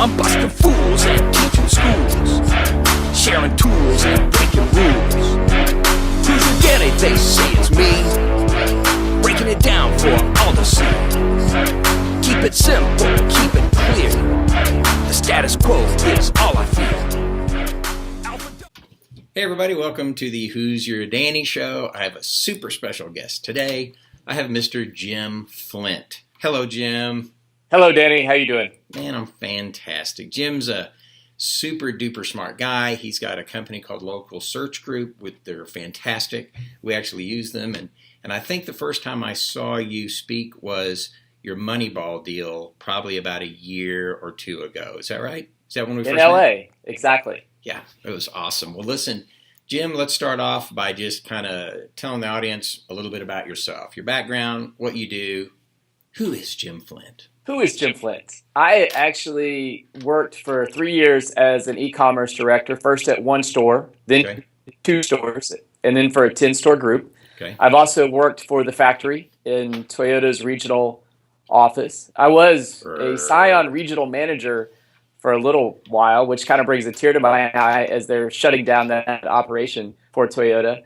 I'm busting fools and teaching schools, sharing tools and breaking rules. Who's your daddy? They say it's me, breaking it down for all to see. Keep it simple, keep it clear. The status quo is all I fear. Hey everybody, welcome to the Who's Your Danny show. I have a super special guest today. I have Mr. Jim Flint. Hello, Jim. Hello, Danny. How you doing? Man, I'm fantastic. Jim's a super duper smart guy. He's got a company called Local Search Group. They're fantastic. We actually use them. And I think the first time I saw you speak was your Moneyball deal probably about a year or two ago. Is that right? Is that when we first met? In LA, exactly. Yeah, it was awesome. Well, listen, Jim, let's start off by just kind of telling the audience a little bit about yourself, your background, what you do. Who is Jim Flint? Who is Jim Flint? I actually worked for 3 years as an e-commerce director, first at one store, then 2 stores, and then for a 10-store group. Okay. I've also worked for the factory in Toyota's regional office. I was a Scion regional manager for a little while, which kind of brings a tear to my eye as they're shutting down that operation for Toyota.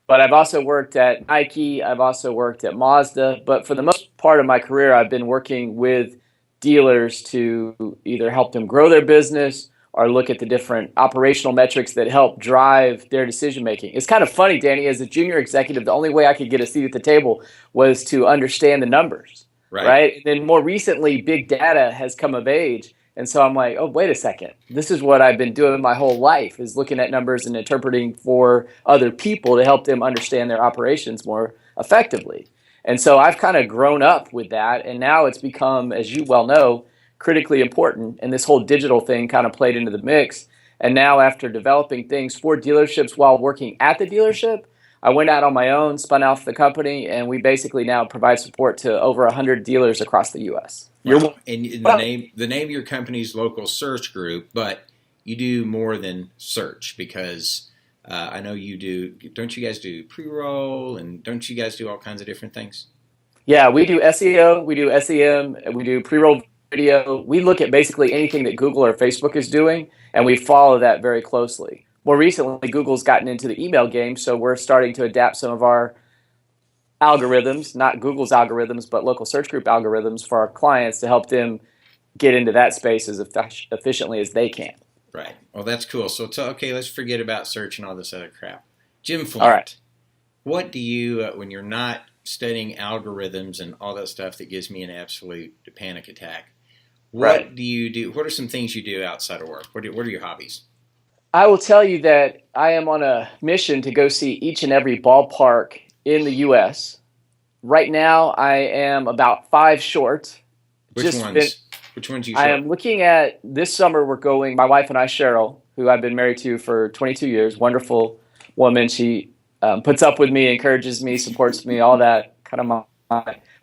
But I've also worked at Nike, I've also worked at Mazda, but for the most part of my career, I've been working with dealers to either help them grow their business or look at the different operational metrics that help drive their decision making. It's kind of funny, Danny, as a junior executive, the only way I could get a seat at the table was to understand the numbers, right? And then more recently, big data has come of age. And so I'm like, oh, wait a second. This is what I've been doing my whole life, is looking at numbers and interpreting for other people to help them understand their operations more effectively. And so I've kind of grown up with that. And now it's become, as you well know, critically important. And this whole digital thing kind of played into the mix. And now after developing things for dealerships while working at the dealership, I went out on my own, spun off the company, and we basically now provide support to over 100 dealers across the U.S. Wow. And the name of your company's Local Search Group, but you do more than search, because I know you do. Don't you guys do pre-roll, and don't you guys do all kinds of different things? Yeah, we do SEO, we do SEM, we do pre-roll video. We look at basically anything that Google or Facebook is doing, and we follow that very closely. More recently, Google's gotten into the email game, so we're starting to adapt some of our algorithms, not Google's algorithms, but Local Search Group algorithms for our clients to help them get into that space as efficiently as they can. Right. Well, that's cool. So, okay, let's forget about search and all this other crap. Jim Flint, all right. What do you, when you're not studying algorithms and all that stuff that gives me an absolute panic attack, what do you do? What are some things you do outside of work? What are your hobbies? I will tell you that I am on a mission to go see each and every ballpark in the U.S. Right now, I am about 5 short. Which ones you short? I am looking at, this summer we're going, my wife and I, Cheryl, who I've been married to for 22 years, wonderful woman. She puts up with me, encourages me, supports me, all that, kind of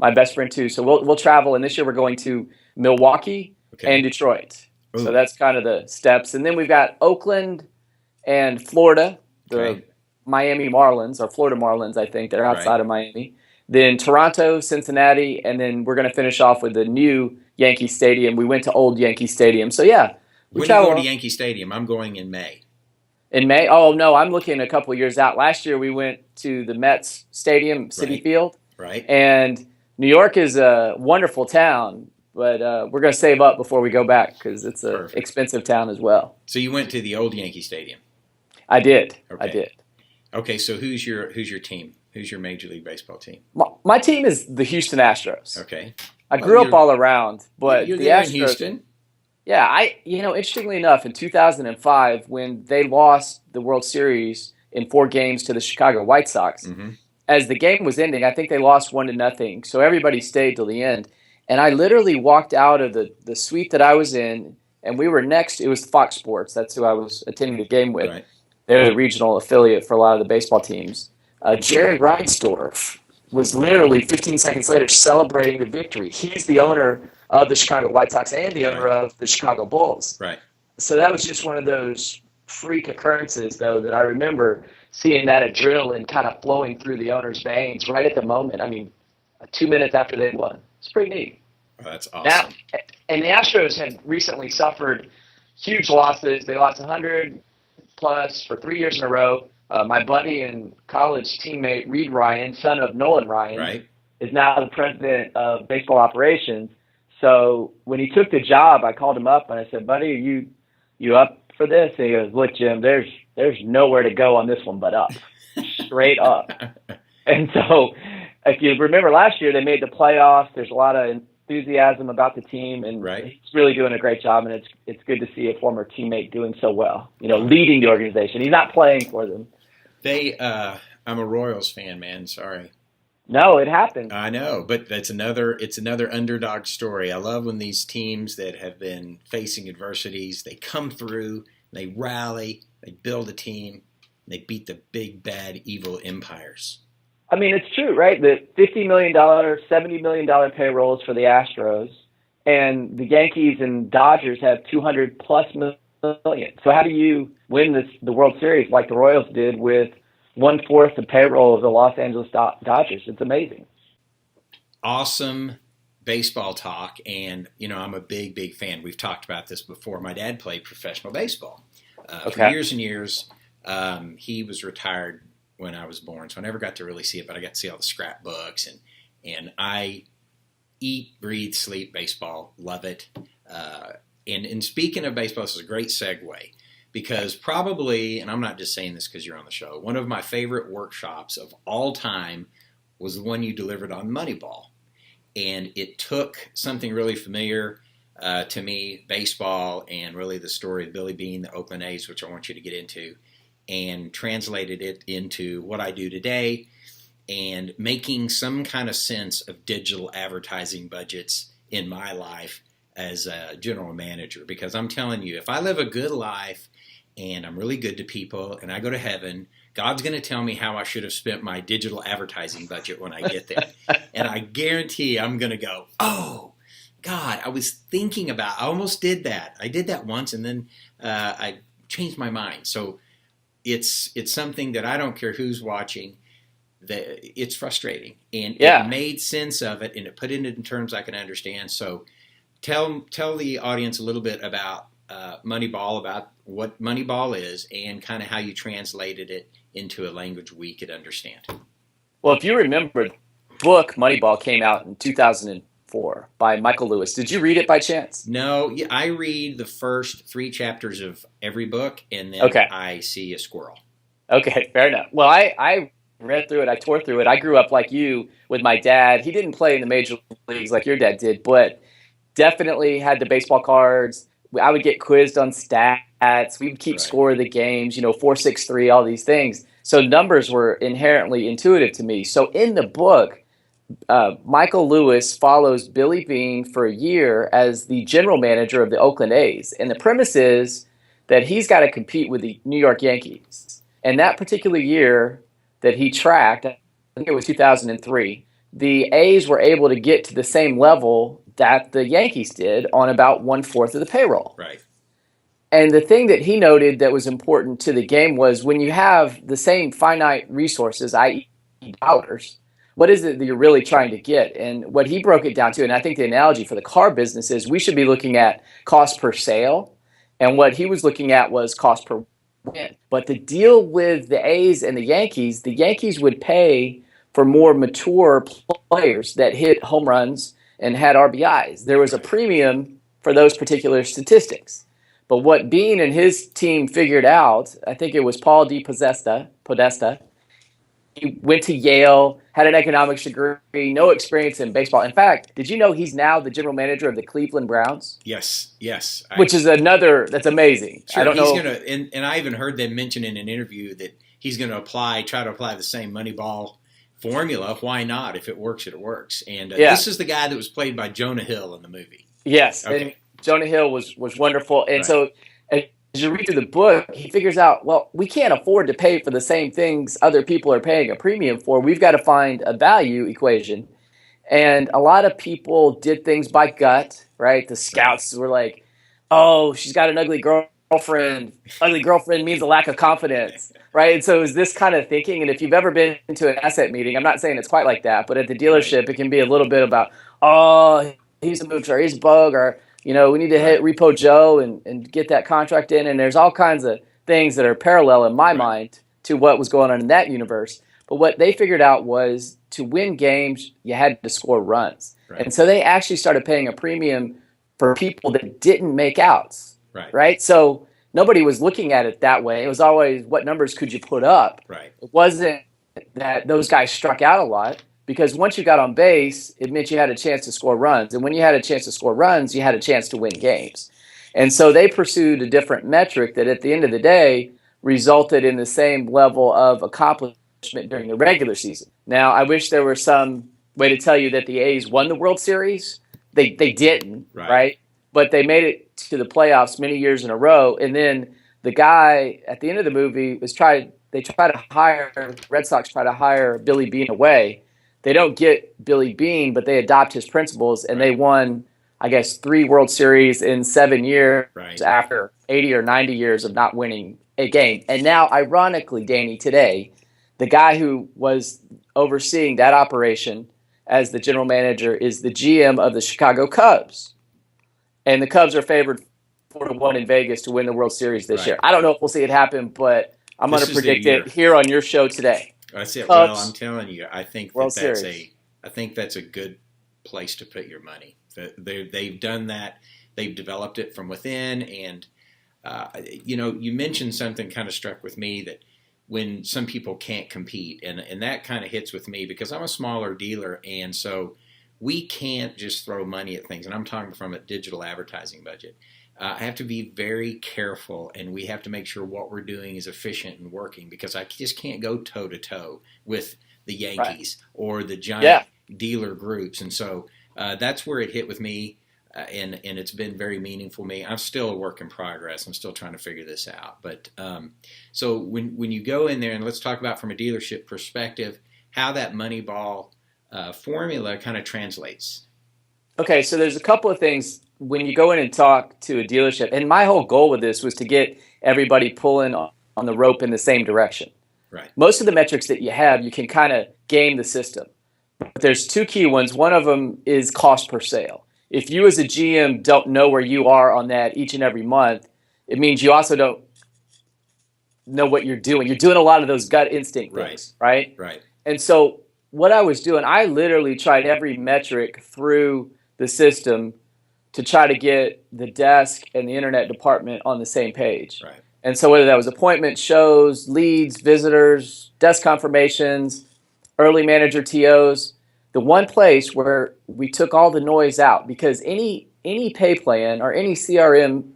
my best friend too. So we'll travel, and this year we're going to Milwaukee and Detroit. Ooh. So that's kind of the steps. And then we've got Oakland and Florida, the Miami Marlins, or Florida Marlins, I think. They're outside of Miami. Then Toronto, Cincinnati, and then we're going to finish off with the new Yankee Stadium. We went to old Yankee Stadium. So, yeah. When are you going to Yankee Stadium? I'm going in May. In May? Oh, no, I'm looking a couple of years out. Last year we went to the Mets Stadium, Citi Field. Right. And New York is a wonderful town. But we're going to save up before we go back because it's an expensive town as well. So you went to the old Yankee Stadium? I did. Okay. I did. Okay, so who's your team? Who's your Major League Baseball team? My team is the Houston Astros. Okay. I grew up all around, but you're the there Astros, in Houston? Yeah, interestingly enough, in 2005, when they lost the World Series in 4 games to the Chicago White Sox. Mm-hmm. As the game was ending, I think they lost 1-0. So everybody stayed till the end. And I literally walked out of the suite that I was in, and we were next. It was Fox Sports. That's who I was attending the game with. Right. They're the regional affiliate for a lot of the baseball teams. Jerry Reinsdorf was literally 15 seconds later celebrating the victory. He's the owner of the Chicago White Sox and the owner of the Chicago Bulls. Right. So that was just one of those freak occurrences, though, that I remember seeing that adrenaline kind of flowing through the owner's veins right at the moment. I mean, 2 minutes after they won. It's pretty neat. Oh, that's awesome. Now, and the Astros had recently suffered huge losses. They lost 100 plus for 3 years in a row. My buddy and college teammate Reed Ryan, son of Nolan Ryan, Right. is now the president of baseball operations. So when he took the job, I called him up and I said, "Buddy, are you up for this?" And he goes, "Look, Jim, there's nowhere to go on this one but up, straight up." And so, if you remember last year, they made the playoffs. There's a lot of enthusiasm about the team, and Right. he's really doing a great job. And it's good to see a former teammate doing so well. Leading the organization. He's not playing for them. I'm a Royals fan, man. Sorry. No, it happened. I know, but it's another underdog story. I love when these teams that have been facing adversities, they come through, they rally, they build a team, they beat the big, bad, evil empires. I mean, it's true, right? The $50 million, $70 million payrolls for the Astros, and the Yankees and Dodgers have $200+ million. So how do you win the World Series like the Royals did with 1/4 the payroll of the Los Angeles Dodgers? It's amazing. Awesome baseball talk, and I'm a big fan. We've talked about this before. My dad played professional baseball for years and years. He was retired when I was born, so I never got to really see it, but I got to see all the scrapbooks, and I eat, breathe, sleep baseball, love it. And speaking of baseball, this is a great segue, because probably, and I'm not just saying this because you're on the show, one of my favorite workshops of all time was the one you delivered on Moneyball. And it took something really familiar to me, baseball, and really the story of Billy Beane, the Oakland A's, which I want you to get into, and translated it into what I do today, and making some kind of sense of digital advertising budgets in my life as a general manager. Because I'm telling you, if I live a good life and I'm really good to people and I go to heaven, God's going to tell me how I should have spent my digital advertising budget when I get there. And I guarantee I'm going to go, "Oh, God, I was thinking I almost did that. I did that once, and then I changed my mind." So it's something that I don't care who's watching, that it's frustrating. And it made sense of it, and it put it in terms I can understand. So tell the audience a little bit about Moneyball, about what Moneyball is, and kind of how you translated it into a language we could understand. Well, if you remember, the book Moneyball came out in 2004 by Michael Lewis. Did you read it by chance? No, I read the first 3 chapters of every book, and then I see a squirrel. Okay, fair enough. Well, I read through it. I tore through it. I grew up like you with my dad. He didn't play in the major leagues like your dad did, but definitely had the baseball cards. I would get quizzed on stats. We'd keep score of the games, 4-6-3, all these things. So numbers were inherently intuitive to me. So in the book, Michael Lewis follows Billy Beane for a year as the general manager of the Oakland A's. And the premise is that he's got to compete with the New York Yankees. And that particular year that he tracked, I think it was 2003, the A's were able to get to the same level that the Yankees did on about 1/4 of the payroll. Right. And the thing that he noted that was important to the game was when you have the same finite resources, i.e. dollars, what is it that you're really trying to get? And what he broke it down to, and I think the analogy for the car business is we should be looking at cost per sale. And what he was looking at was cost per win. But the deal with the A's and the Yankees would pay for more mature players that hit home runs and had RBIs. There was a premium for those particular statistics. But what Beane and his team figured out, I think it was Paul D. Podesta, he went to Yale, had an economics degree, no experience in baseball. In fact, did you know he's now the general manager of the Cleveland Browns? Yes. Which is that's amazing. Sure, I don't know. And I even heard them mention in an interview that he's going to try to apply the same Moneyball formula. Why not? If it works, it works. And this is the guy that was played by Jonah Hill in the movie. Yes, okay. And Jonah Hill was wonderful. And so as you read through the book, he figures out, well, we can't afford to pay for the same things other people are paying a premium for. We've got to find a value equation. And a lot of people did things by gut, right? The scouts were like, oh, she's got an ugly girlfriend. Ugly girlfriend means a lack of confidence, right? And so it was this kind of thinking. And if you've ever been to an asset meeting, I'm not saying it's quite like that, but at the dealership, it can be a little bit about, oh, he's a mooch or he's a bug, or, you know, we need to hit Repo Joe and get that contract in. And there's all kinds of things that are parallel in my mind to what was going on in that universe. But what they figured out was to win games, you had to score runs. Right. And so they actually started paying a premium for people that didn't make outs. Right. So nobody was looking at it that way. It was always, what numbers could you put up? Right. It wasn't that those guys struck out a lot, because once you got on base, it meant you had a chance to score runs. And when you had a chance to score runs, you had a chance to win games. And so they pursued a different metric that at the end of the day resulted in the same level of accomplishment during the regular season. Now, I wish there was some way to tell you that the A's won the World Series. They didn't, right? But they made it to the playoffs many years in a row. And then the guy at the end of the movie Red Sox try to hire Billy Beane away. They don't get Billy Beane, but they adopt his principles, and they won, I guess, 3 World Series in 7 years after 80 or 90 years of not winning a game. And now, ironically, Danny, today, the guy who was overseeing that operation as the general manager is the GM of the Chicago Cubs. And the Cubs are favored 4-1 in Vegas to win the World Series this year. I don't know if we'll see it happen, but I'm going to predict it here on your show today. That's it. Cubs, well, I'm telling you, I think that's a good place to put your money. They've done that. They've developed it from within. And, you mentioned something kind of struck with me, that when some people can't compete, and that kind of hits with me because I'm a smaller dealer, and so we can't just throw money at things. And I'm talking from a digital advertising budget. I have to be very careful, and we have to make sure what we're doing is efficient and working, because I just can't go toe-to-toe with the Yankees or the giant dealer groups. And so that's where it hit with me, and it's been very meaningful to me. I'm still a work in progress. I'm still trying to figure this out. But so when you go in there, and let's talk about from a dealership perspective, how that Moneyball formula kind of translates. Okay, so there's a couple of things when you go in and talk to a dealership, and my whole goal with this was to get everybody pulling on the rope in the same direction. Right. Most of the metrics that you have, you can kind of game the system. But there's 2 key ones. One of them is cost per sale. If you as a GM don't know where you are on that each and every month, it means you also don't know what you're doing. You're doing a lot of those gut instinct things, right? Right. And so what I was doing, I literally tried every metric through the system to try to get the desk and the internet department on the same page. Right. And so whether that was appointments, shows, leads, visitors, desk confirmations, early manager TOs, the one place where we took all the noise out, because any pay plan or any CRM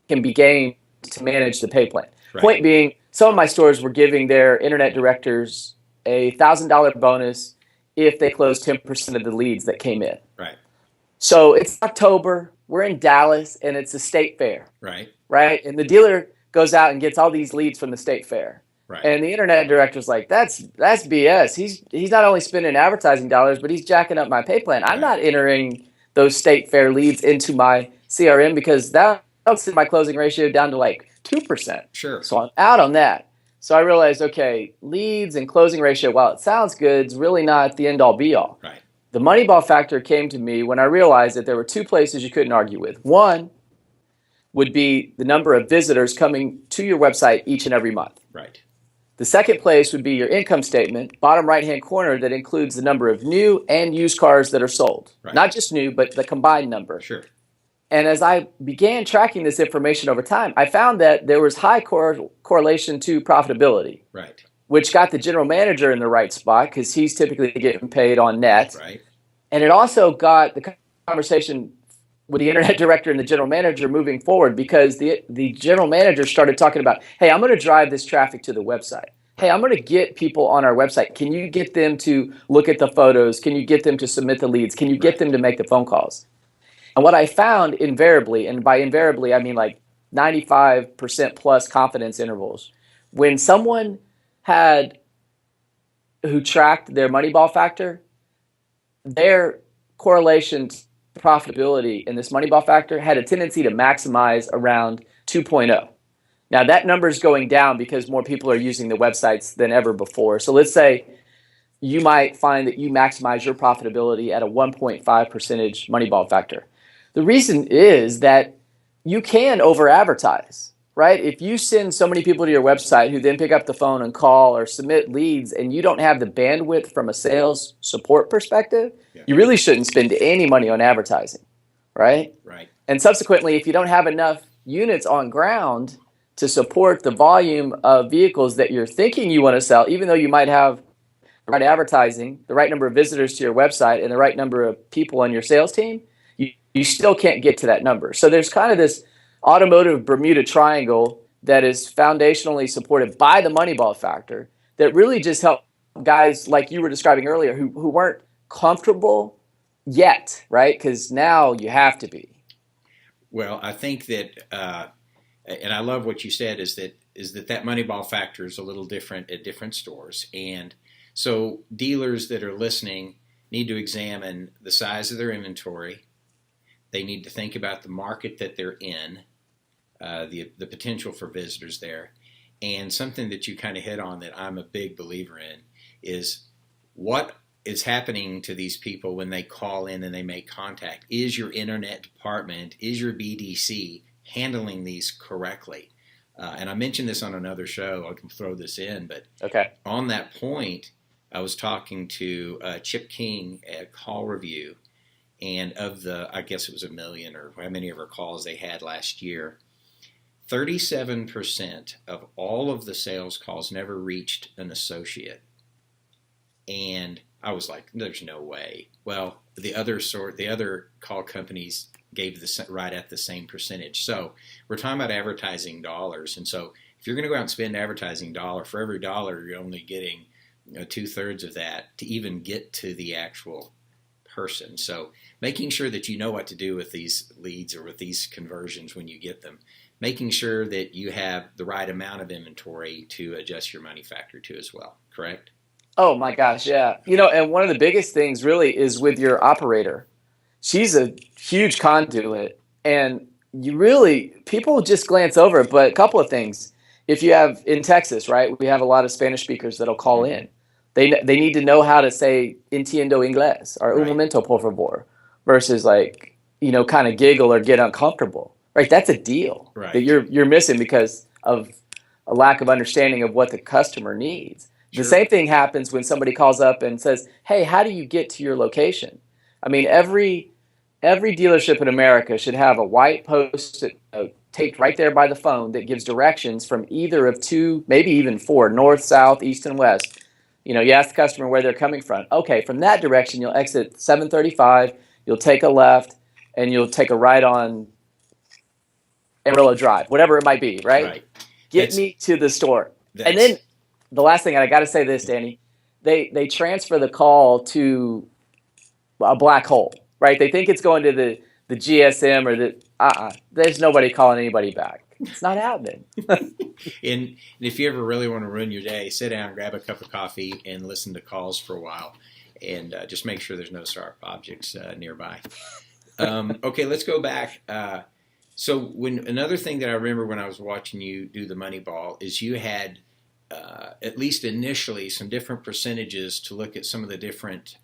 can be gamed to manage the pay plan. Right. Point being, some of my stores were giving their internet directors a $1,000 bonus if they closed 10% of the leads that came in. Right. So it's October, we're in Dallas, and it's a state fair. Right? And the dealer goes out and gets all these leads from the state fair. Right. And the internet director's like, that's BS. He's not only spending advertising dollars, but he's jacking up my pay plan. I'm not entering those state fair leads into my CRM, because that'll send my closing ratio down to like 2%. Sure. So I'm out on that. So I realized, okay, leads and closing ratio, while it sounds good, it's really not the end-all be-all. Right. The Moneyball factor came to me when I realized that there were 2 places you couldn't argue with. One would be the number of visitors coming to your website each and every month. Right. The second place would be your income statement, bottom right-hand corner, that includes the number of new and used cars that are sold. Right. Not just new, but the combined number. Sure. And as I began tracking this information over time, I found that there was high correlation to profitability. Right. Which got the general manager in the right spot, because he's typically getting paid on net. Right. And it also got the conversation with the internet director and the general manager moving forward, because the general manager started talking about, hey, I'm going to drive this traffic to the website. hey, I'm going to get people on our website. Can you get them to look at the photos? Can you get them to submit the leads? Can you get them to make the phone calls? And what I found invariably, and by invariably, I mean like 95% plus confidence intervals, when someone who tracked their Moneyball factor, their correlation to profitability in this Moneyball factor had a tendency to maximize around 2.0. Now that number is going down because more people are using the websites than ever before. So let's say you might find that you maximize your profitability at a 1.5 percentage Moneyball factor. The reason is that you can over advertise, right? If you send so many people to your website who then pick up the phone and call or submit leads and you don't have the bandwidth from a sales support perspective, you really shouldn't spend any money on advertising, right? Right. And subsequently, if you don't have enough units on ground to support the volume of vehicles that you're thinking you want to sell, even though you might have the right advertising, the right number of visitors to your website, and the right number of people on your sales team, you still can't get to that number. So there's kind of this automotive Bermuda Triangle that is foundationally supported by the Moneyball factor that really just help guys like you were describing earlier who weren't comfortable yet, right? Because now you have to be. Well, I think that, and I love what you said, is that Moneyball factor is a little different at different stores. And so dealers that are listening need to examine the size of their inventory. They need to think about the market that they're in, the potential for visitors there. And something that you kind of hit on that I'm a big believer in is what is happening to these people when they call in and they make contact. Is your internet department, is your BDC handling these correctly? And I mentioned this on another show. I can throw this in, but on that point, I was talking to Chip King at Call Review, and of the, I guess it was 1 million or how many of our calls they had last year, 37% of all of the sales calls never reached an associate. And I was like, there's no way. Well, the other call companies gave right at the same percentage. So we're talking about advertising dollars. And so if you're going to go out and spend advertising dollar, for every dollar, you're only getting 2/3 of that to even get to the actual person. So making sure that you know what to do with these leads or with these conversions when you get them, making sure that you have the right amount of inventory to adjust your money factor to as well, correct? Oh my gosh, yeah. And one of the biggest things really is with your operator. She's a huge conduit, and people just glance over it, but a couple of things. If you have, in Texas, right, we have a lot of Spanish speakers that'll call in. They need to know how to say entiendo inglés or un momento por favor versus kind of giggle or get uncomfortable. Right? That's a deal that you're missing because of a lack of understanding of what the customer needs. Sure. The same thing happens when somebody calls up and says, "Hey, how do you get to your location?" I mean, every dealership in America should have a white post-it note taped right there by the phone that gives directions from either of 2, maybe even 4, north, south, east, and west. You ask the customer where they're coming from. Okay, from that direction, you'll exit 735, you'll take a left, and you'll take a right on Amarillo Drive, whatever it might be, right? Get me to the store. And then the last thing, and I got to say this, Danny, they transfer the call to a black hole, right? They think it's going to the GSM or there's nobody calling anybody back. It's not happening. And if you ever really want to ruin your day, sit down, grab a cup of coffee, and listen to calls for a while. And just make sure there's no sharp objects nearby. Okay, let's go back. So another thing that I remember when I was watching you do the Moneyball is you had, at least initially, some different percentages to look at some of the different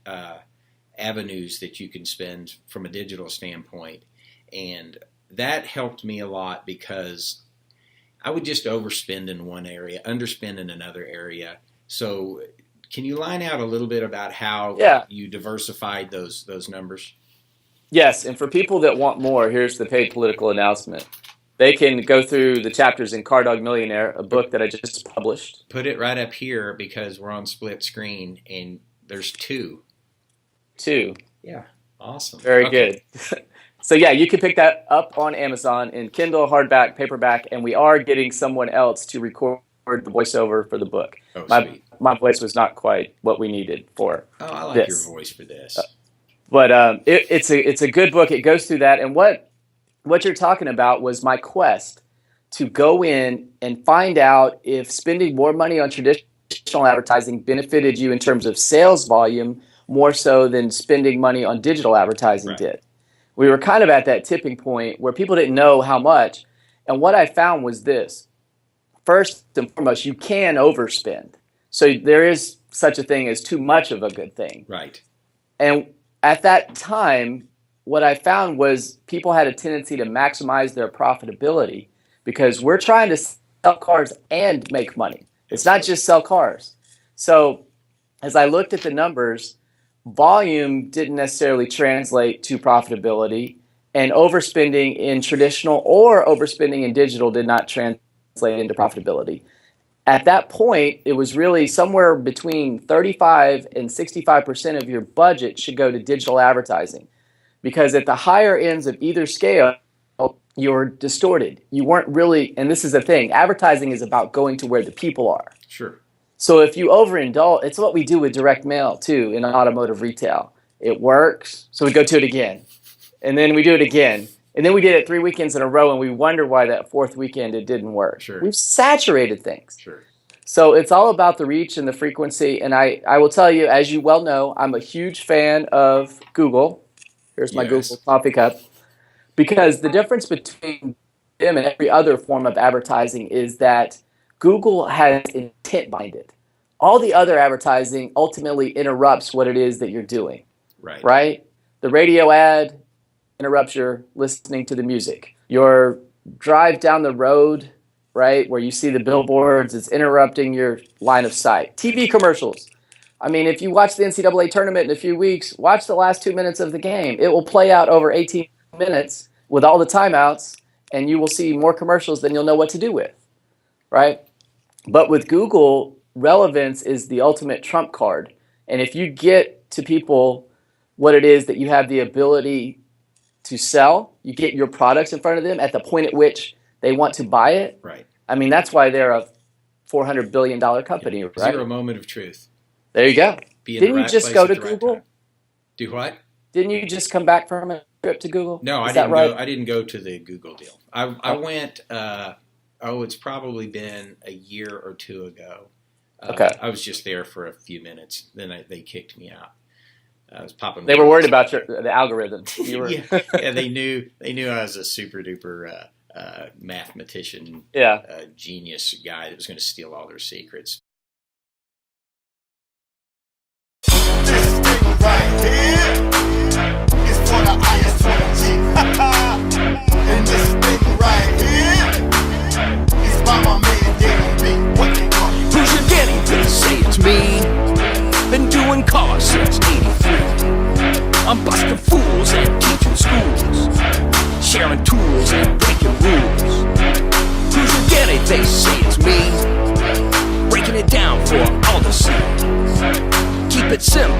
avenues that you can spend from a digital standpoint. And that helped me a lot because I would just overspend in one area, underspend in another area. So can you line out a little bit about how you diversified those numbers? Yes, and for people that want more, here's the paid political announcement. They can go through the chapters in Car Dog Millionaire, a book that I just published. Put it right up here because we're on split screen, and there's 2. 2. Yeah, awesome. Very good. So yeah, you can pick that up on Amazon in Kindle, hardback, paperback, and we are getting someone else to record the voiceover for the book. Oh, sweet. My voice was not quite what we needed for Oh, I like this. your voice for this. But it's a good book. It goes through that. And what you're talking about was my quest to go in and find out if spending more money on traditional advertising benefited you in terms of sales volume more so than spending money on digital advertising did. We were kind of at that tipping point where people didn't know how much. And what I found was this. First and foremost, you can overspend. So there is such a thing as too much of a good thing. Right. And at that time, what I found was people had a tendency to maximize their profitability because we're trying to sell cars and make money. It's not just sell cars. So as I looked at the numbers, volume didn't necessarily translate to profitability, and overspending in traditional or overspending in digital did not translate into profitability. At that point, it was really somewhere between 35 and 65% of your budget should go to digital advertising. Because at the higher ends of either scale, you're distorted. You weren't really, and this is the thing, advertising is about going to where the people are. Sure. So if you overindulge, it's what we do with direct mail too in automotive retail. It works, so we go to it again. And then we do it again. And then we did it 3 weekends in a row, and we wonder why that fourth weekend it didn't work. Sure. We've saturated things. Sure. So it's all about the reach and the frequency. And I will tell you, as you well know, I'm a huge fan of Google. Here's my Google coffee cup. Because the difference between them and every other form of advertising is that Google has intent behind it. All the other advertising ultimately interrupts what it is that you're doing. Right. Right? The radio ad interrupts your listening to the music. Your drive down the road, right, where you see the billboards, it's interrupting your line of sight. TV commercials. I mean, if you watch the NCAA tournament in a few weeks, watch the last 2 minutes of the game. It will play out over 18 minutes with all the timeouts, and you will see more commercials than you'll know what to do with, right? But with Google, relevance is the ultimate trump card. And if you get to people what it is that you have the ability to sell, you get your products in front of them at the point at which they want to buy it. Right. I mean, that's why they're a $400 billion company, right? 0 moment of truth. There you go. Didn't you just go to Google? Right. Do what? Didn't you just come back from a trip to Google? No, I didn't go. I didn't go to the Google deal. I went. It's probably been a year or two ago. Okay. I was just there for a few minutes. Then they kicked me out. I was popping. They were worried about the algorithm. You were... yeah, they knew I was a super duper mathematician, genius guy that was going to steal all their secrets. This thing right here is for the IS-20G. And this thing right here is by my man Danny B. What they call you? Who's your daddy? They say it's me. Been doing cars since '83. I'm busting fools and teaching schools, sharing tools and breaking rules. Who's your daddy? They say it's me. Breaking it down for all to see. Keep it simple